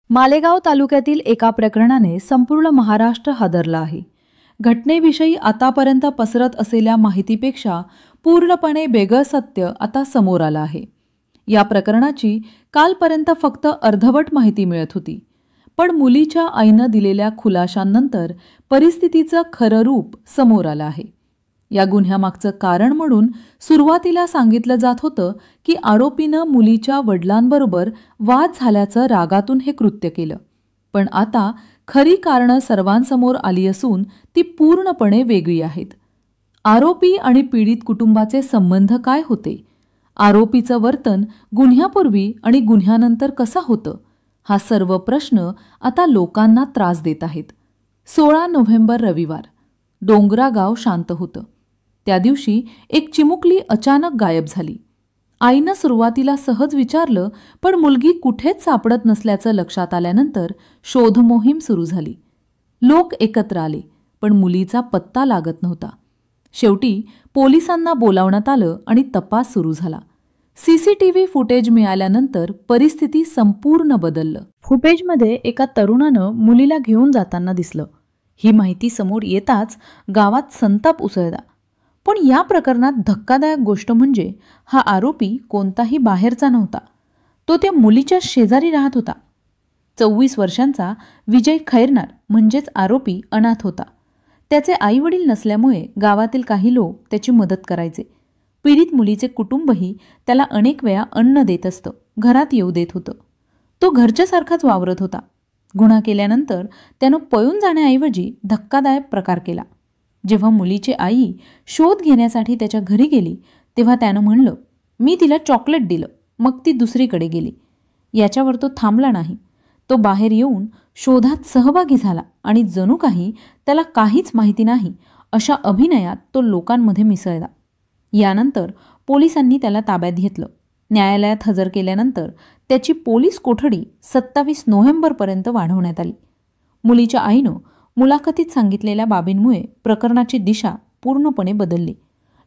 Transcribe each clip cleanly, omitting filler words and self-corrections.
मालेगाव तालुक्यातील एका प्रकरणाने संपूर्ण महाराष्ट्र हादरला आहे। घटनेविषयी आतापर्यंत पसरत असलेल्या माहितीपेक्षा पूर्णपणे वेगळं सत्य आता समोर आलं आहे। या प्रकरणाची कालपर्यंत फक्त अर्धवट माहिती मिळत होती, पण मुलीच्या आईनं दिलेल्या खुलाशांनंतर परिस्थितीचं खरं रूप समोर आलं आहे। या गुन्ह्यामागचं कारण म्हणून सुरुवातीला सांगितलं जात होतं की आरोपीनं मुलीच्या वडिलांबरोबर वाद झाल्याचं रागातून हे कृत्य केलं, पण आता खरी कारणं सर्वांसमोर आली असून ती पूर्णपणे वेगळी आहेत। आरोपी आणि पीडित कुटुंबाचे संबंध काय होते, आरोपीचं वर्तन गुन्ह्यापूर्वी आणि गुन्ह्यानंतर कसं होतं, हा सर्व प्रश्न आता लोकांना त्रास देत आहेत। 16 नोव्हेंबर रविवार, डोंगरा गाव शांत होतं। त्या दिवशी एक चिमुकली अचानक गायब झाली। आईनं सुरुवातीला सहज विचारलं, पण मुलगी कुठेच सापडत नसल्याचं लक्षात आल्यानंतर शोध मोहीम सुरू झाली। लोक एकत्र आले, पण मुलीचा पत्ता लागत नव्हता। शेवटी पोलिसांना बोलावण्यात आलं आणि तपास सुरू झाला। सीसीटीव्ही फुटेज मिळाल्यानंतर परिस्थिती संपूर्ण बदललं। फुटेजमध्ये एका तरुणानं मुलीला घेऊन जाताना दिसलं। ही माहिती समोर येताच गावात संताप उसळला। पण या प्रकरणात धक्कादायक गोष्ट म्हणजे हा आरोपी कोणताही बाहेरचा नव्हता, तो त्या मुलीच्या शेजारी राहत होता। 24 वर्षांचा विजय खैरनार म्हणजेच आरोपी अनाथ होता। त्याचे आईवडील नसल्यामुळे गावातील काही लोक त्याची मदत करायचे। पीडित मुलीचे कुटुंबही त्याला अनेक वेळा अन्न देत असतं, घरात येऊ देत होतं। तो घरच्यासारखाच वावरत होता। गुन्हा केल्यानंतर त्यानं पळून जाण्याऐवजी धक्कादायक प्रकार केला। जेव्हा मुलीची आई शोध घेण्यासाठी त्याच्या घरी गेली तेव्हा त्यानं म्हणलं, मी तिला चॉकलेट दिलं, मग ती दुसरीकडे गेली। याच्यावर तो थांबला नाही। तो बाहेर येऊन शोधात सहभागी झाला आणि जणू काही त्याला काहीच माहिती नाही अशा अभिनयात तो लोकांमध्ये मिसळला। यानंतर पोलिसांनी त्याला ताब्यात घेतलं। न्यायालयात हजर केल्यानंतर त्याची पोलीस कोठडी 27 नोव्हेंबरपर्यंत वाढवण्यात आली। मुलीच्या आईनं मुलाखतीत सांगितलेल्या बाबींमुळे प्रकरणाची दिशा पूर्णपणे बदलली।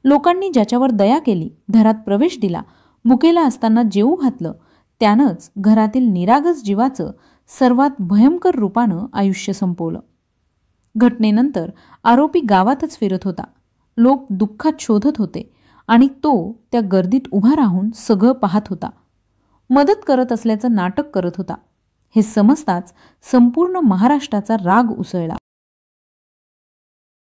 लोकांनी ज्याच्यावर दया केली, घरात प्रवेश दिला, मुकेला असताना जेवू घातलं, त्यानंच घरातील निरागस जीवाचं सर्वात भयंकर रूपानं आयुष्य संपवलं। घटनेनंतर आरोपी गावातच फिरत होता। लोक दुःखात शोधत होते आणि तो त्या गर्दीत उभा राहून सगळं पाहत होता, मदत करत असल्याचं नाटक करत होता। हे समजताच संपूर्ण महाराष्ट्राचा राग उसळला।